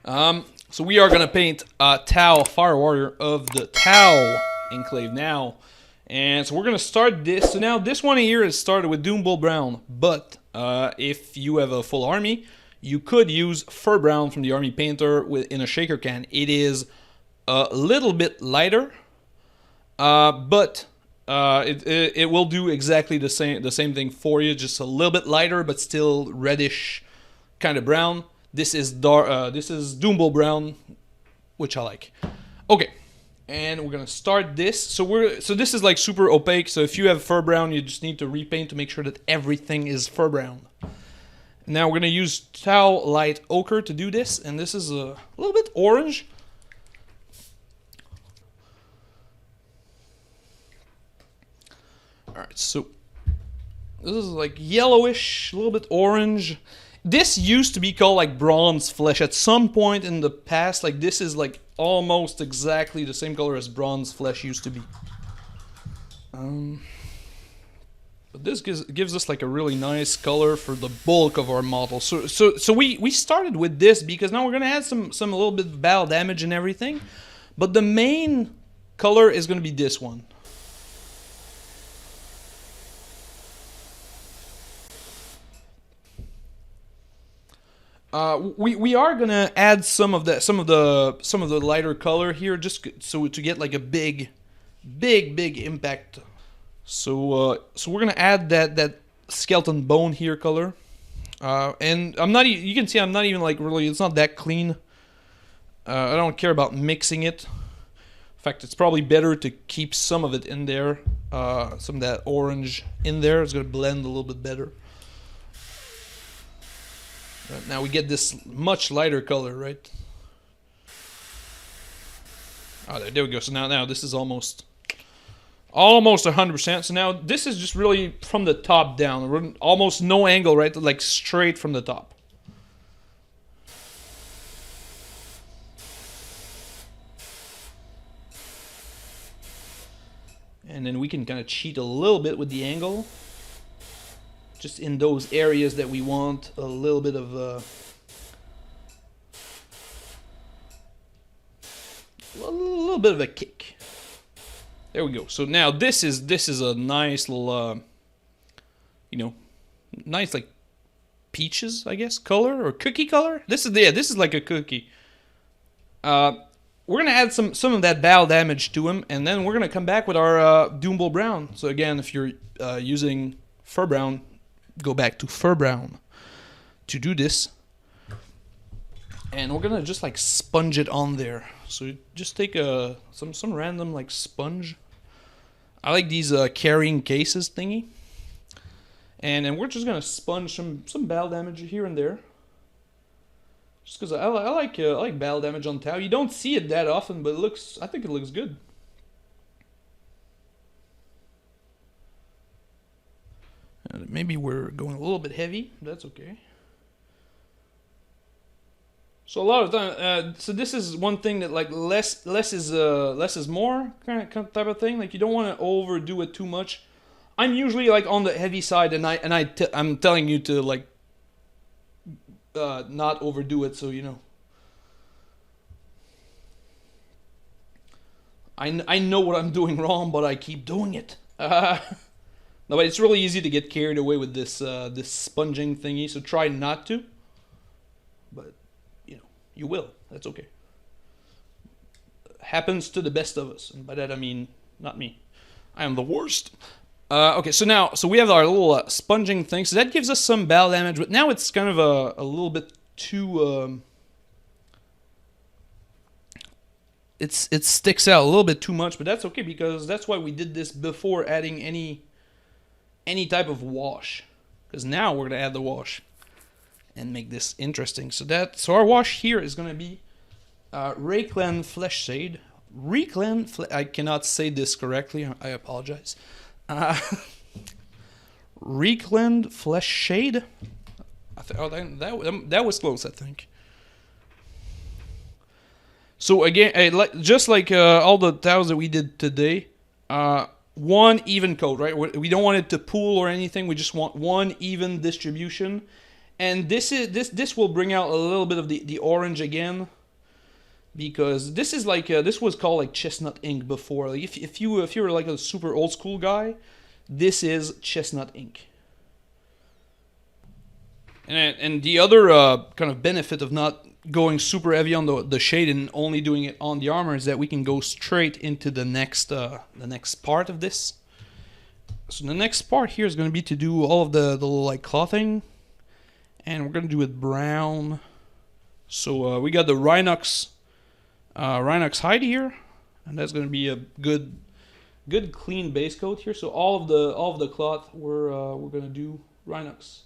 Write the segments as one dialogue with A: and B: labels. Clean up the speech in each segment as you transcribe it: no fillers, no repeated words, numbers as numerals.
A: So we are gonna paint Tau Fire Warrior of the Tau Enclave now, and so we're gonna start this. So now this one here is started with Doombull Brown, but if you have a full army, you could use Fur Brown from the Army Painter in a shaker can. It is a little bit lighter, but it will do exactly the same thing for you. Just a little bit lighter, but still reddish kind of brown. This is dark. This is Doombull Brown, which I like. Okay, and we're gonna start this. So this is like super opaque. So if you have Fur Brown, you just need to repaint to make sure that everything is Fur Brown. Now we're gonna use Tau Light Ochre to do this, and this is a little bit orange. All right, so this is like yellowish, a little bit orange. This used to be called like bronze flesh at some point in the past. Like this is like almost exactly the same color as bronze flesh used to be. But this gives us like a really nice color for the bulk of our model. So we started with this because now we're gonna add some a little bit of battle damage and everything. But the main color is gonna be this one. We are gonna add some of the lighter color here, just so to get like a big impact. So we're gonna add that skeleton bone here color, and I'm not. You can see I'm not even like really. It's not that clean. I don't care about mixing it. In fact, it's probably better to keep some of it in there. Some of that orange in there. It's gonna blend a little bit better. Now we get this much lighter color, right? Oh, there we go. So now this is almost 100%. So now this is just really from the top down. Almost no angle, right? Like straight from the top. And then we can kind of cheat a little bit with the angle. Just in those areas that we want a little bit of a little bit of a kick. There we go. So now this is a nice little you know, nice like peaches, I guess, color or cookie color. This is like a cookie. We're gonna add some of that battle damage to him, and then we're gonna come back with our Doombull Brown. So again, if you're using Fur Brown, go back to Fur Brown to do this, and we're gonna just like sponge it on there. So just take some random like sponge. I like these carrying cases thingy, and then we're just gonna sponge some battle damage here and there. Just because I like battle damage on Tau. You don't see it that often, but I think it looks good. Maybe we're going a little bit heavy. That's okay. So a lot of time, so this is one thing that like less is more kind of type of thing. Like you don't want to overdo it too much. I'm usually like on the heavy side, and I'm telling you to like not overdo it. So you know, I know what I'm doing wrong, but I keep doing it. No, but it's really easy to get carried away with this this sponging thingy, so try not to. But, you know, you will. That's okay. Happens to the best of us. And by that I mean, not me. I am the worst. Okay, so we have our little sponging thing. So that gives us some battle damage, but now it's kind of a little bit too... it sticks out a little bit too much, but that's okay, because that's why we did this before adding any type of wash, because now we're gonna add the wash and make this interesting. So our wash here is gonna be Reikland Flesh Shade. I cannot say this correctly. I apologize. Reikland Flesh Shade. That was close, I think. So again, just like all the tiles that we did today. One even coat, right? We don't want it to pool or anything. We just want one even distribution. And this will bring out a little bit of the orange again, because this is like this was called like chestnut ink before. Like if you were like a super old school guy, this is chestnut ink. And the other kind of benefit of not going super heavy on the shade and only doing it on the armor is that we can go straight into the next part of this. So the next part here is going to be to do all of the little like clothing, and we're going to do it brown. So we got the Rhinox hide here, and that's going to be a good clean base coat here. So all of the cloth we're going to do Rhinox.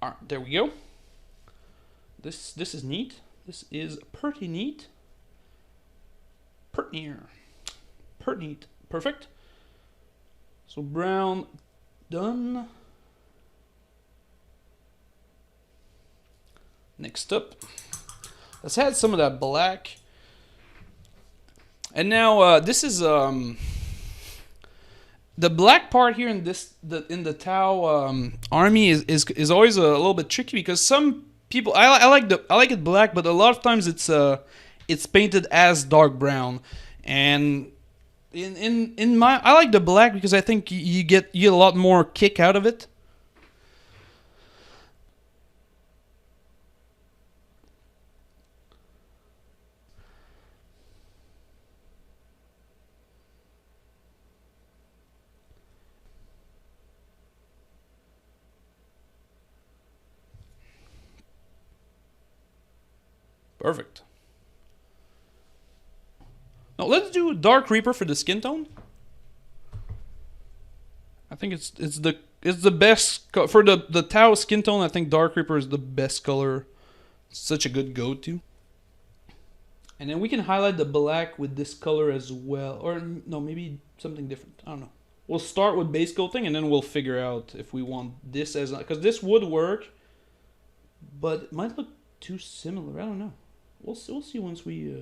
A: Alright, there we go. This is neat. This is pretty neat. Pretty neat. Perfect. So brown done. Next up, let's add some of that black. And now this is the black part here in the Tau army is always a little bit tricky, because some people I like it black, but a lot of times it's painted as dark brown, and in my I like the black because I think you get a lot more kick out of it. Perfect. Now let's do Dark Reaper for the skin tone. I think it's the best for the Tau skin tone. I think Dark Reaper is the best color. It's such a good go-to. And then we can highlight the black with this color as well, or no, maybe something different. I don't know. We'll start with base coating, and then we'll figure out if we want this as, because this would work, but it might look too similar. I don't know. We'll see once we.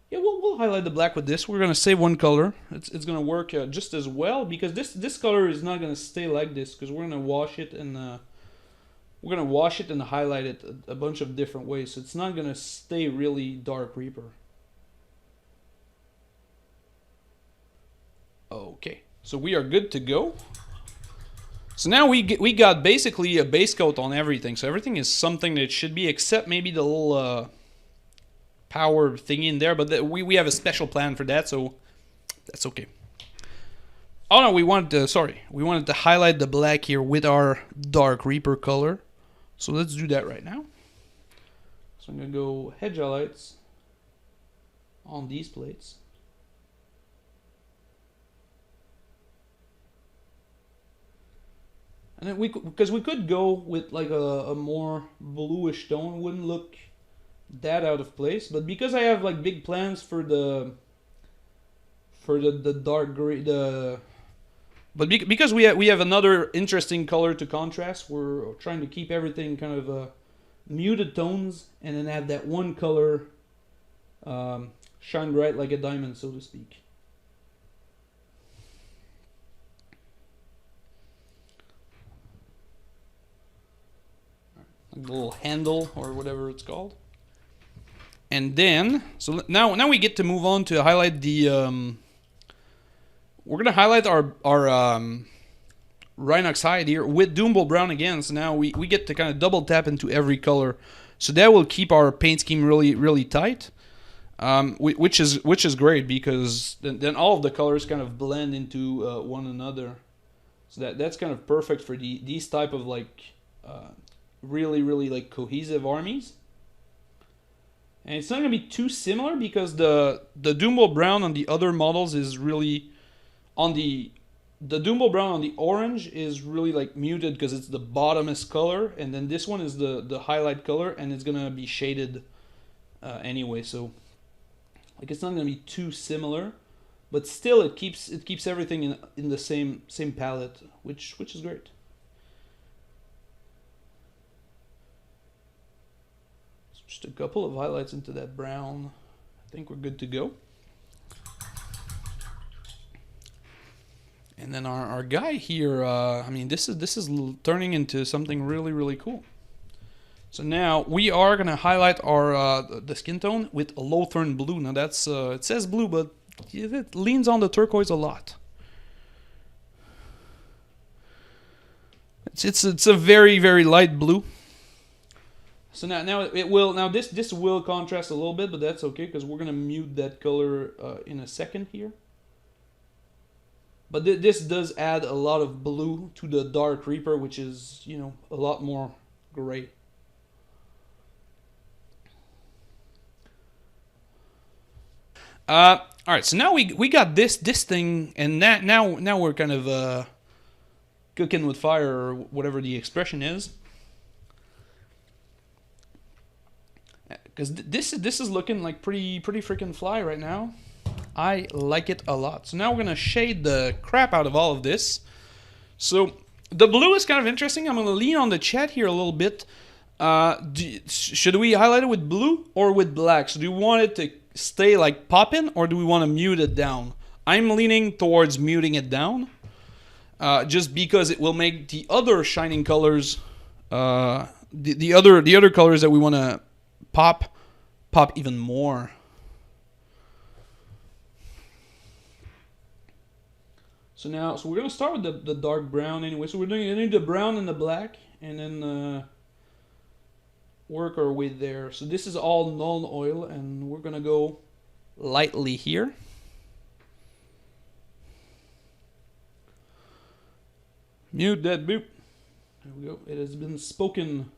A: Yeah, we'll highlight the black with this. We're gonna save one color. It's gonna work just as well, because this color is not gonna stay like this, because we're gonna wash it and highlight it a bunch of different ways. So it's not gonna stay really Dark Reaper. Okay, so we are good to go. So now we got basically a base coat on everything. So everything is something that it should be, except maybe the little power thing in there. But we have a special plan for that, so that's okay. Oh no, we wanted to highlight the black here with our Dark Reaper color. So let's do that right now. So I'm gonna go hedge highlights on these plates. And then because we could go with like a more bluish tone, wouldn't look that out of place. But because I have like big plans for the dark gray, because we have another interesting color to contrast, we're trying to keep everything kind of muted tones, and then have that one color shine bright like a diamond, so to speak. Like the little handle or whatever it's called. And then, so now we get to move on to highlight the. We're gonna highlight our Rhinox hide here with Doombull Brown again. So now we get to kind of double tap into every color. So that will keep our paint scheme really tight. Which is great, because then all of the colors kind of blend into one another. So that's kind of perfect for these type of like. Really like cohesive armies. And it's not going to be too similar, because the Doombull Brown on the other models is really on the Doombull Brown on the orange is really like muted, because it's the bottomest color, and then this one is the highlight color, and it's going to be shaded anyway. So Like it's not gonna be too similar, but still it keeps everything in the same palette, which is great. So just a couple of highlights into that brown. I think we're good to go. And then our guy here, I mean, this is turning into something really cool. So now we are gonna highlight our the skin tone with a Lothern blue. Now that's it says blue, but it leans on the turquoise a lot. It's a very light blue. So now this will contrast a little bit, but that's okay because we're gonna mute that color in a second here. But this does add a lot of blue to the Dark Reaper, which is, you know, a lot more gray. All right, so now we got this thing, and now we're kind of cooking with fire, or whatever the expression is. Because this is looking like pretty freaking fly right now. I like it a lot. So now we're gonna shade the crap out of all of this. So the blue is kind of interesting. I'm gonna lean on the chat here a little bit. Should we highlight it with blue or with black? So do we want it to stay like popping, or do we want to mute it down? I'm leaning towards muting it down, just because it will make the other shining colors, the other colors that we want to pop even more. So we're gonna start with the dark brown anyway. So we're doing the brown and the black, and then work our way there. So this is all Nuln Oil, and we're gonna go lightly here. Mute that boop. There we go. It has been spoken.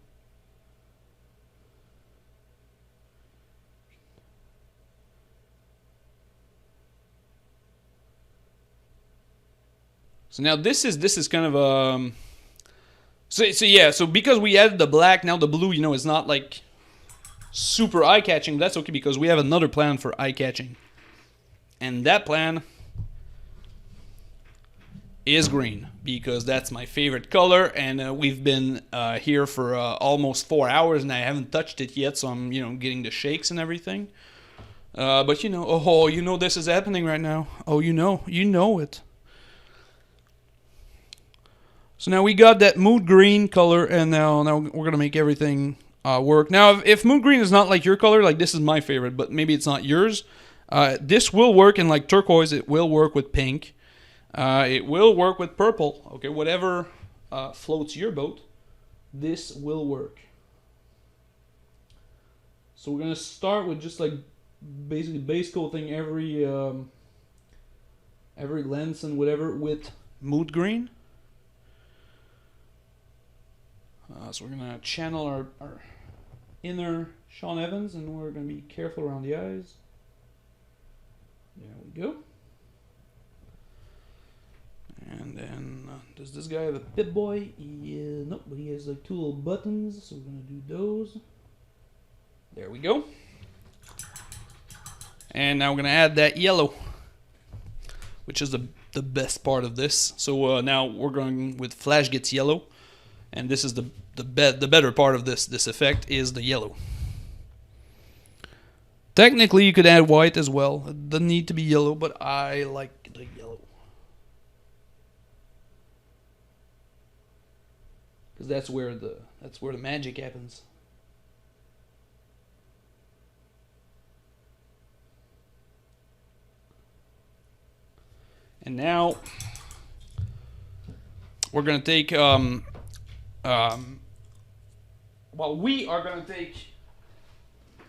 A: So now this is kind of so because we added the black, now the blue, you know, is not like super eye-catching. That's okay because we have another plan for eye-catching, and that plan is green because that's my favorite color, and we've been here for almost 4 hours and I haven't touched it yet, so I'm, you know, getting the shakes and everything. But you know, you know this is happening right now. Oh, you know it. So now we got that mood green color, and now we're gonna make everything work. Now, if mood green is not like your color, like this is my favorite, but maybe it's not yours, this will work in like turquoise. It will work with pink. It will work with purple. Okay, whatever floats your boat, this will work. So we're gonna start with just like basically base coating every lens and whatever with mood green. So we're gonna channel our inner Sean Evans, and we're gonna be careful around the eyes. There we go. And then does this guy have a Pip-Boy? Yeah, nope, but he has like 2 little buttons, so we're gonna do those. There we go. And now we're gonna add that yellow, which is the best part of this. So now we're going with Flash Gets Yellow, and this is the better part of this effect is the yellow. Technically, you could add white as well. It doesn't need to be yellow, but I like the yellow because that's where the magic happens. And now we're gonna take we are gonna take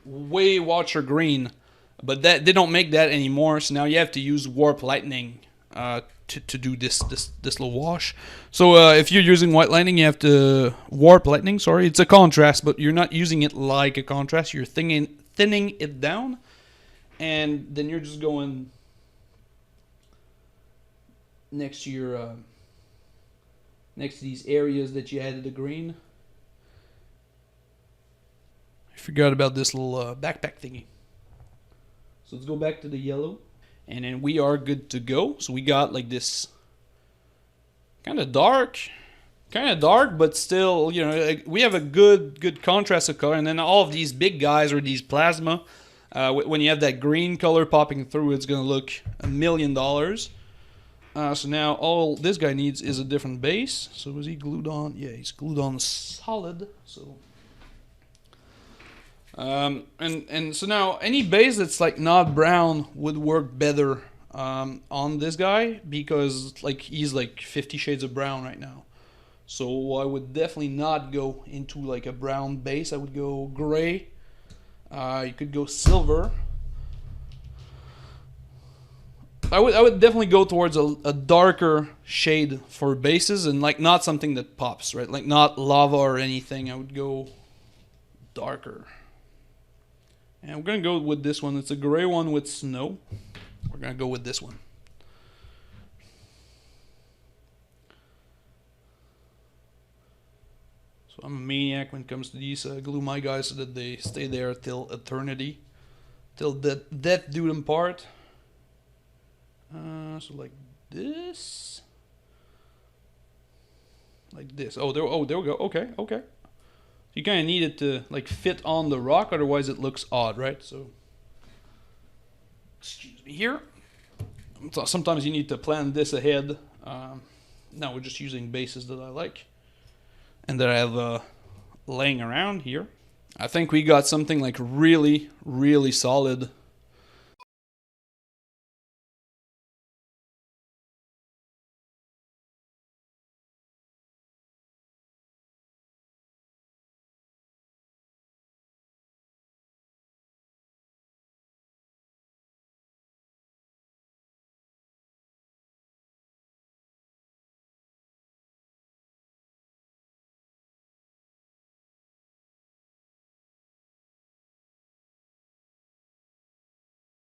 A: Way Watcher Green, but that they don't make that anymore. So now you have to use Warp Lightning to do this little wash. So if you're using White Lightning, you have to Warp Lightning. Sorry, it's a contrast, but you're not using it like a contrast. You're thinning it down, and then you're just going next to your next to these areas that you added the green. I forgot about this little backpack thingy. So let's go back to the yellow. And then we are good to go. So we got like this kind of dark, but still, you know, like we have a good contrast of color. And then all of these big guys or these plasma, when you have that green color popping through, it's going to look $1,000,000. So now all this guy needs is a different base. So was he glued on? Yeah, he's glued on solid. So and so now any base that's like not brown would work better on this guy, because like he's like 50 shades of brown right now. So I would definitely not go into like a brown base. I would go gray. You could go silver. I would definitely go towards a darker shade for bases, and like not something that pops, right? Like not lava or anything. I would go darker. And we're gonna go with this one. It's a gray one with snow. We're gonna go with this one. So I'm a maniac when it comes to these. Glue my guys so that they stay there till eternity, till death do them part. So like this, like this. Oh, there we go. Okay. You kind of need it to like fit on the rock, otherwise it looks odd, right? So, excuse me here. So sometimes you need to plan this ahead. Now we're just using bases that I like and that I have laying around here. I think we got something like really solid